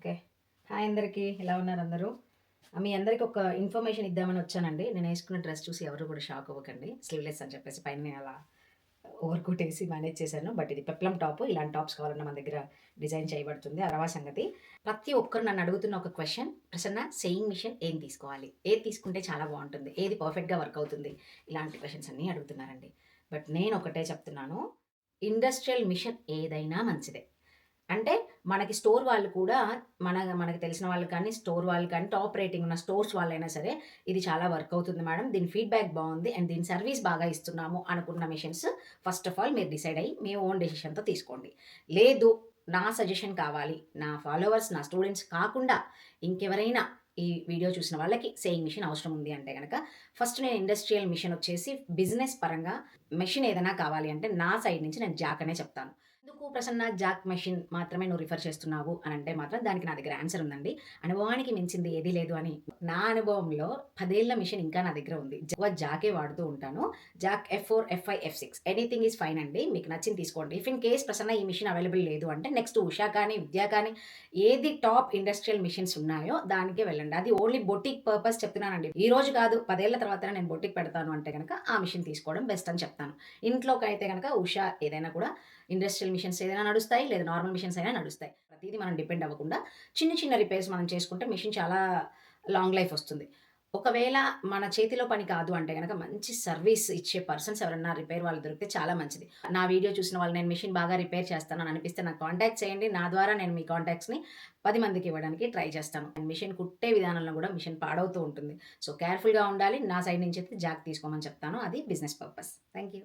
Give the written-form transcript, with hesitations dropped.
Okay. Hi అందరికీ. ఎలా ఉన్నారు అందరూ? మీ అందరికి ఒక ఇన్ఫర్మేషన్ ఇద్దామని వచ్చానండి. నేను ఏసుకున్న డ్రెస్ చూసి ఎవరు కూడా షాక్ అవ్వకండి. స్లీవ్‌లెస్ అని చెప్పేసి పైన నేను అలా ఓవర్ కోట్ ఏసి మేనేజ్ చేశాను. బట్ ఇది పెప్లమ్ టాప్. ఇలాంటి టాప్స్ కావాలన్నా మన దగ్గర డిజైన్ చేయబడుతుంది. అరవా సంగతి. ప్రతి ఒక్కరు నన్ను అడుగుతున్న ఒక క్వెషన్, ప్రసన్న సేయింగ్ మిషన్ ఏం తీసుకోవాలి? ఏది తీసుకుంటే చాలా బావుంటుంది? ఏది పర్ఫెక్ట్‌గా వర్క్ అవుతుంది? ఇలాంటి క్వెషన్స్ అన్నీ అడుగుతున్నారండి. బట్ నేను ఒకటే చెప్తున్నాను. ఇండస్ట్రియల్ మిషన్ ఏదైనా మంచిదే. అంటే మనకి స్టోర్ వాళ్ళు కూడా మనకి తెలిసిన వాళ్ళు కానీ, స్టోర్ వాళ్ళు కానీ, టాప్ రేటింగ్ ఉన్న స్టోర్స్ వాళ్ళైనా సరే, ఇది చాలా వర్క్ అవుతుంది మేడం. దీని ఫీడ్‌బ్యాక్ బావుంది. అండ్ దీని సర్వీస్ బాగా ఇస్తున్నాము అనుకున్న మిషన్స్ ఫస్ట్ ఆఫ్ ఆల్ మీరు డిసైడ్ అయ్యి మీ ఓన్ డెసిషన్‌తో తీసుకోండి. లేదు నా సజెషన్ కావాలి. నా ఫాలోవర్స్, నా స్టూడెంట్స్ కాకుండా ఇంకెవరైనా ఈ వీడియో చూసిన వాళ్ళకి సేయింగ్ మిషన్ అవసరం ఉంది అంటే గనక ఫస్ట్ నేను ఇండస్ట్రియల్ మిషన్ వచ్చేసి బిజినెస్ పరంగా మెషిన్ ఏదైనా కావాలి అంటే నా సైడ్ నుంచి నేను జాక్ అనే చెప్తాను. ఎందుకు ప్రసన్న జాక్ మెషిన్ మాత్రమే నువ్వు రిఫర్ చేస్తున్నావు అని అంటే మాత్రం దానికి నా దగ్గర ఆన్సర్ ఉందండి. అనుభవానికి మించింది ఏదీ లేదు అని. నా అనుభవంలో 10 ఏళ్ల మిషన్ ఇంకా నా దగ్గర ఉంది. జాకే వాడుతూ ఉంటాను. Jack F4, F5, F6 anything is fine అండి. మీకు నచ్చింది తీసుకోండి. ఇఫ్ ఇన్ కేస్ ప్రసన్న ఈ మిషన్ అవైలబుల్ లేదు అంటే నెక్స్ట్ ఉషా కానీ, విద్యా కానీ ఏది టాప్ ఇండస్ట్రియల్ మిషన్స్ ఉన్నాయో దానికే వెళ్ళండి. అది ఓన్లీ బొటిక్ పర్పస్ చెప్తున్నానండి. ఈ రోజు కాదు 10 ఏళ్ల తర్వాత నేను బొటిక్ పెడతాను అంటే గనక ఆ మిషన్ తీసుకోవడం బెస్ట్ అని చెప్తాను. ఇంట్లోకైతే గనక ఉషా ఏదైనా కూడా ఇండస్ట్రియల్ మిషన్స్ ఏదైనా నడుస్తాయి. లేదా నార్మల్ మిషన్స్ అయినా నడుస్తాయి. ప్రతీది మనం డిపెండ్ అవ్వకుండా చిన్న చిన్న రిపేర్స్ మనం చేసుకుంటే మిషన్ చాలా లాంగ్ లైఫ్ వస్తుంది. ఒకవేళ మన చేతిలో పని కాదు అంటే గనక మంచి సర్వీస్ ఇచ్చే పర్సన్స్ ఎవరన్నా రిపేర్ వాళ్ళు దొరికితే చాలా మంచిది. నా వీడియో చూసిన వాళ్ళు నేను మిషన్ బాగా రిపేర్ చేస్తాను అని అనిపిస్తే నాకు కాంటాక్ట్ చేయండి. నా ద్వారా నేను మీ కాంటాక్ట్స్‌ని 10 మందికి ఇవ్వడానికి ట్రై చేస్తాను. అండ్ మిషన్ కుట్టే విధానంలో కూడా మిషన్ పాడవుతూ ఉంటుంది. సో కేర్‌ఫుల్‌గా ఉండాలి. నా సైడ్ నుంచి అయితే జాక్ తీసుకోమని చెప్తాను. అది బిజినెస్ పర్పస్. Thank you.